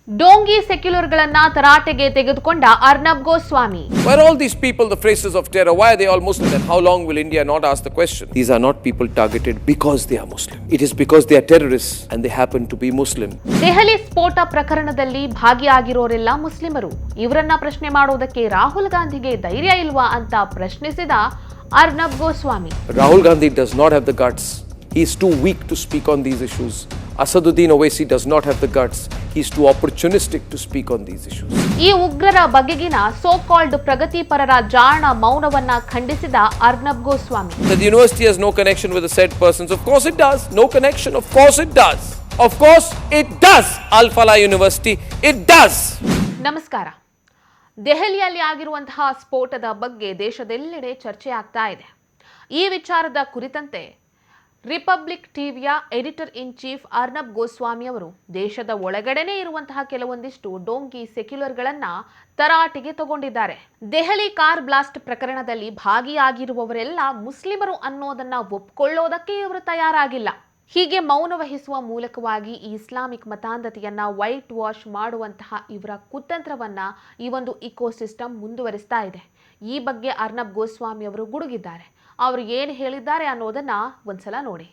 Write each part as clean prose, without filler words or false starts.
ಡೋಂಗಿ ಸೆಕ್ಯುಲರ್ಗಳನ್ನ ತರಾಟೆಗೆ ತೆಗೆದುಕೊಂಡ Arnab Goswami. Why are all these people the faces of terror? Why are they all Muslim? And how long will India not ask the question? These are not people targeted because they are Muslim. It is because they are terrorists and they happen to be Muslim. Delhi ಸ್ಫೋಟ ಪ್ರಕರಣದಲ್ಲಿ ಭಾಗಿಯಾಗಿರೋರೆಲ್ಲ ಮುಸ್ಲಿಮರು. ಇವರನ್ನ ಪ್ರಶ್ನೆ ಮಾಡೋದಕ್ಕೆ ರಾಹುಲ್ ಗಾಂಧಿಗೆ ಧೈರ್ಯ ಇಲ್ವಾ ಅಂತ ಪ್ರಶ್ನಿಸಿದ Arnab Goswami. Rahul Gandhi does not have the guts. He is too weak to speak on these issues. Asaduddin Owaisi does not have the guts. He is too opportunistic to speak on these issues. ಈ ಉಗ್ರರ ಬಗೆಗಿನ so called ಪ್ರಗತಿಪರರ ಜಾಣ ಮೌನವನ್ನ ಖಂಡಿಸಿದ Arnab Goswami. The university has no connection with the said persons. Of course it does. No connection. Of course it does. Of course it does. Al Falah University. It does. ನಮಸ್ಕಾರ. ದೆಹಲಿಯಲ್ಲಿ ಆಗಿರುವಂತಹ ಸ್ಫೋಟದ ಬಗ್ಗೆ ದೇಶದೆಲ್ಲೆಡೆ ಚರ್ಚೆ ಆಗ್ತಾ ಇದೆ. ಈ ವಿಚಾರದ ಕುರಿತಂತೆ ರಿಪಬ್ಲಿಕ್ ಟಿವಿಯ editor in chief Arnab Goswami ಅವರು ದೇಶದ ಒಳಗಡೆನೇ ಇರುವಂತಹ ಕೆಲವೊಂದಿಷ್ಟು ಡೋಂಗಿ ಸೆಕ್ಯುಲರ್ಗಳನ್ನ ತರಾಟೆಗೆ ತಗೊಂಡಿದ್ದಾರೆ. ದೆಹಲಿ ಕಾರ್ ಬ್ಲಾಸ್ಟ್ ಪ್ರಕರಣದಲ್ಲಿ ಭಾಗಿಯಾಗಿರುವವರೆಲ್ಲ ಮುಸ್ಲಿಮರು ಅನ್ನೋದನ್ನ ಒಪ್ಕೊಳ್ಳೋದಕ್ಕೆ ಇವರು ತಯಾರಾಗಿಲ್ಲ. ಹೀಗೆ ಮೌನ ವಹಿಸುವ ಮೂಲಕವಾಗಿ ಈ ಇಸ್ಲಾಮಿಕ್ ಮತಾಂಧತೆಯನ್ನ ವೈಟ್ ವಾಶ್ ಮಾಡುವಂತಹ ಇವರ ಕುತಂತ್ರವನ್ನ ಈ ಒಂದು ಇಕೋಸಿಸ್ಟಮ್ ಮುಂದುವರಿಸ್ತಾ ಇದೆ. ಈ ಬಗ್ಗೆ ಅರ್ನಬ್ ಗೋಸ್ವಾಮಿ ಅವರು ಗುಡುಗಿದ್ದಾರೆ. ಅವರು ಏನು ಹೇಳಿದ್ದಾರೆ ಅನ್ನೋದನ್ನ ಒಂದ್ಸಲ ನೋಡಿ.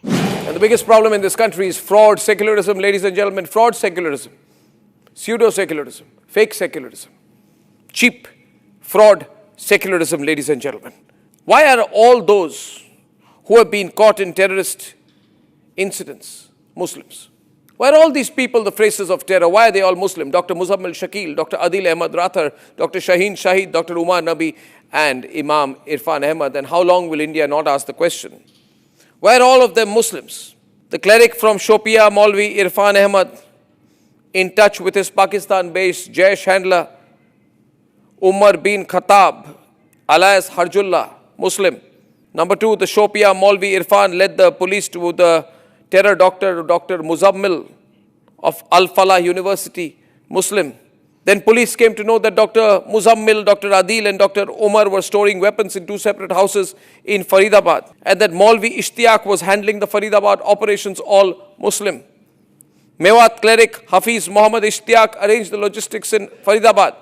And the biggest problem in this country is fraud secularism, ladies and gentlemen. Fraud secularism, pseudo secularism, fake secularism, cheap fraud secularism, ladies and gentlemen. Why are all those who have been caught in terrorist incidents Muslims? Why are all these people the faces of terror? Why are they all Muslim? Dr. Muzammil Shakil, Dr. Adil Ahmad Rathar, Dr. Shaheen Shahid, Dr. Umar Nabi and Imam Irfan Ahmad. And how long will India not ask the question? Why are all of them Muslims? The cleric from Shopia, Maulvi Irfan Ahmad, in touch with his Pakistan-based Jaish handler, Umar bin Khattab, alias Harjullah, Muslim. Number two, the Shopia Maulvi Irfan led the police to the terror doctor, Dr. Muzammil of Al Falah University, Muslim. Then police came to know that Dr. Muzammil, Dr. Adil and Dr. Umar were storing weapons in two separate houses in Faridabad. And that Maulvi Ishtiaq was handling the Faridabad operations, all Muslim. Mewat cleric Hafiz Muhammad Ishtiaq arranged the logistics in Faridabad,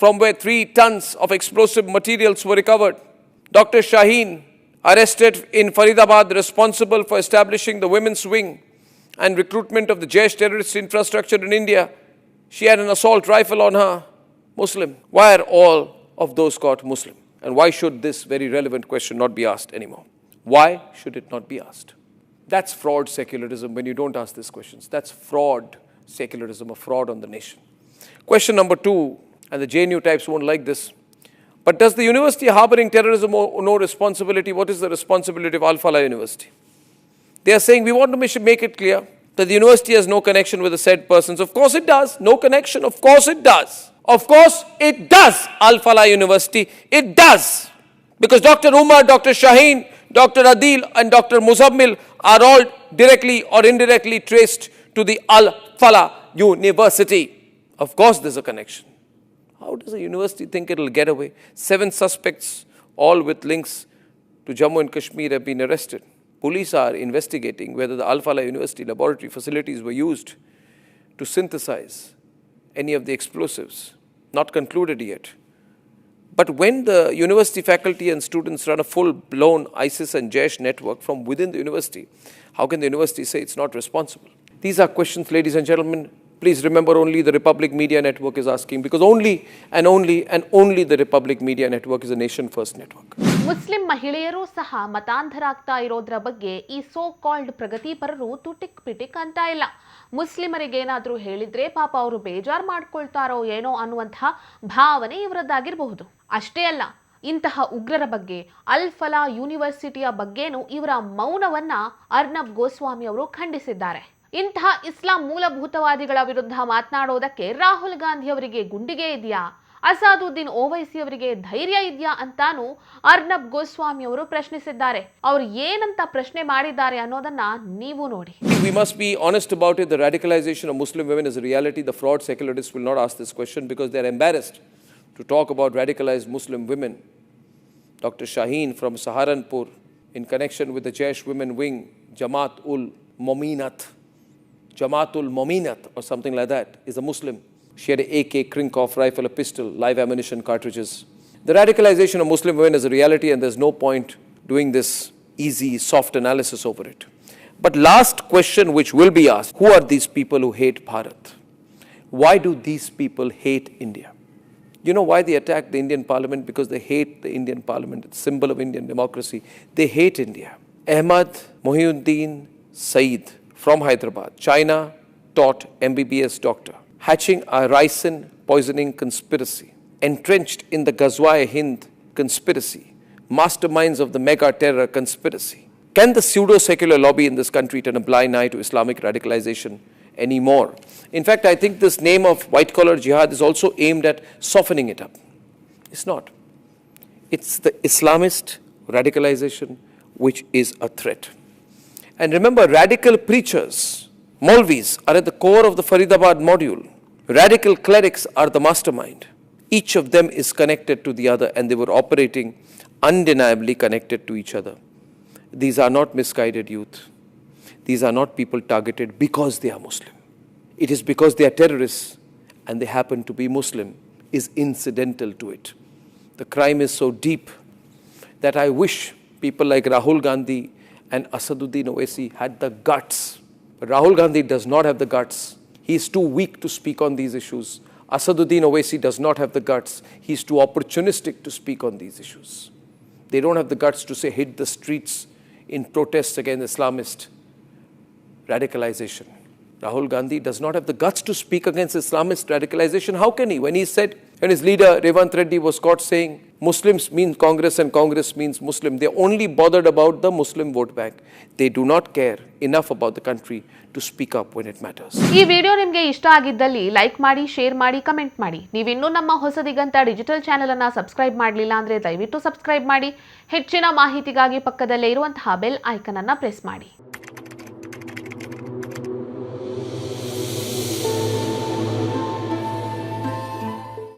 from where 3 tons of explosive materials were recovered. Dr. Shaheen, arrested in Faridabad, responsible for establishing the women's wing and recruitment of the Jaish terrorist infrastructure in India. She had an assault rifle on her, Muslim. Why are all of those caught Muslim? And why should this very relevant question not be asked anymore? Why should it not be asked? That's fraud secularism when you don't ask these questions. That's fraud secularism, a fraud on the nation. Question number 2, and the JNU types won't like this. But does the university harboring terrorism owe no responsibility? What is the responsibility of Al Falah University? They are saying we want to make it clear that the university has no connection with the said persons. Of course it does. No connection. Of course it does. Of course it does. Al Falah University. It does. Because Dr. Umar, Dr. Shaheen, Dr. Adil and Dr. Muzammil are all directly or indirectly traced to the Al Falah University. Of course there's a connection. How does a university think it will get away? 7 suspects, all with links to Jammu and Kashmir, have been arrested. Police are investigating whether the Al Falah University laboratory facilities were used to synthesize any of the explosives. Not concluded yet. But when the university faculty and students run a full-blown ISIS and Jaish network from within the university, how can the university say it's not responsible? These are questions, ladies and gentlemen. Please remember, only the Republic Media Network is asking, because only the Republic Media Network is a nation-first network. Muslim ಮಹಿಳೆಯರು ಸಹ ಮತಾಂಧರಾಗ್ತಾ ಇರೋದ್ರ ಬಗ್ಗೆ ಈ so called ಪ್ರಗತಿಪರರು ತುಟಿಕ್ ಪಿಟಿಕ್ ಅಂತ ಇಲ್ಲ. ಮುಸ್ಲಿಮರಿಗೆ ಏನಾದರೂ ಹೇಳಿದ್ರೆ ಪಾಪ ಅವರು ಬೇಜಾರು ಮಾಡ್ಕೊಳ್ತಾರೋ ಏನೋ ಅನ್ನುವಂತಹ ಭಾವನೆ ಇವರದ್ದಾಗಿರಬಹುದು. ಅಷ್ಟೇ ಅಲ್ಲ, ಇಂತಹ ಉಗ್ರರ ಬಗ್ಗೆ, ಅಲ್ ಫಲಾ ಯೂನಿವರ್ಸಿಟಿಯ ಬಗ್ಗೆನೂ ಇವರ ಮೌನವನ್ನ ಅರ್ನಬ್ ಗೋಸ್ವಾಮಿ ಅವರು ಖಂಡಿಸಿದ್ದಾರೆ. ಇಂತಹ ಇಸ್ಲಾಂ ಮೂಲಭೂತವಾದಿಗಳ ವಿರುದ್ಧ ಮಾತನಾಡೋದಕ್ಕೆ ರಾಹುಲ್ ಗಾಂಧಿ ಅವರಿಗೆ ಗುಂಡಿಗೆ ಇದೆಯಾ, ಅಸಾದುದ್ದೀನ್ ಓವೈಸಿ ಅವರಿಗೆ ಧೈರ್ಯ ಇದೆಯಾ ಅಂತಾನು ಅರ್ನಬ್ ಗೋಸ್ವಾಮಿ ಅವರು ಪ್ರಶ್ನಿಸಿದ್ದಾರೆ. ಅವರು ಏನಂತ ಪ್ರಶ್ನೆ ಮಾಡಿದ್ದಾರೆ ಅನ್ನೋದನ್ನ ನೀವು ನೋಡಿ. We must be honest about it. The radicalization of Muslim women is a reality. The fraud secularists will not ask this question because they are embarrassed to talk about radicalized Muslim women. Dr. Shaheen from Saharanpur, in connection with the Jaish women wing, Jamaat ul Mominat, Jamaatul Mominat or something like that, is a Muslim. She had an AK, Krinkov rifle, a pistol, live ammunition cartridges. The radicalization of Muslim women is a reality, and there's no point doing this easy, soft analysis over it. But last question which will be asked, who are these people who hate Bharat? Why do these people hate India? You know why they attack the Indian parliament? Because they hate the Indian parliament, it's a symbol of Indian democracy. They hate India. Ahmad Mohiuddin Saeed from Hyderabad, China, taught MBBS doctor, hatching a ricin poisoning conspiracy, entrenched in the Ghazwa-e-Hind conspiracy, masterminds of the mega terror conspiracy. Can the pseudo-secular lobby in this country turn a blind eye to Islamic radicalization anymore? In fact, I think this name of white-collar jihad is also aimed at softening it up. It's not. It's the Islamist radicalization which is a threat. And remember, radical preachers, Maulvis, are at the core of the Faridabad module. Radical clerics are the mastermind. Each of them is connected to the other, and they were operating undeniably connected to each other. These are not misguided youth. These are not people targeted because they are Muslim. It is because they are terrorists and they happen to be Muslim is incidental to it. The crime is so deep that I wish people like Rahul Gandhi and Asaduddin Owaisi had the guts. But Rahul Gandhi does not have the guts. He is too weak to speak on these issues. Asaduddin Owaisi does not have the guts. He is too opportunistic to speak on these issues. They don't have the guts to say hit the streets in protests against Islamist radicalization. Rahul Gandhi does not have the guts to speak against Islamist radicalization. How can he? When he said, when his leader Revant Reddy was caught saying Muslims mean Congress and Congress means Muslim, they only bothered about the Muslim vote bank. They do not care enough about the country to speak up when it matters. ಈ video ನಿಮಗೆ ಇಷ್ಟ ಆಗಿದ್ದಲ್ಲಿ like ಮಾಡಿ, share ಮಾಡಿ, comment ಮಾಡಿ. ನೀವು ಇನ್ನೂ ನಮ್ಮ ಹೊಸದಿಗಂತ ಡಿಜಿಟಲ್ ಚಾನೆಲ್ ಅನ್ನು ಸಬ್ಸ್ಕ್ರೈಬ್ ಮಾಡಲಿಲ್ಲ ಅಂದ್ರೆ ದಯವಿಟ್ಟು ಸಬ್ಸ್ಕ್ರೈಬ್ ಮಾಡಿ. ಹೆಚ್ಚಿನ ಮಾಹಿತಿಗಾಗಿ ಪಕ್ಕದಲ್ಲೇ ಇರುವಂತಹ ಬೆಲ್ ಐಕಾನ್ ಅನ್ನು ಪ್ರೆಸ್ ಮಾಡಿ.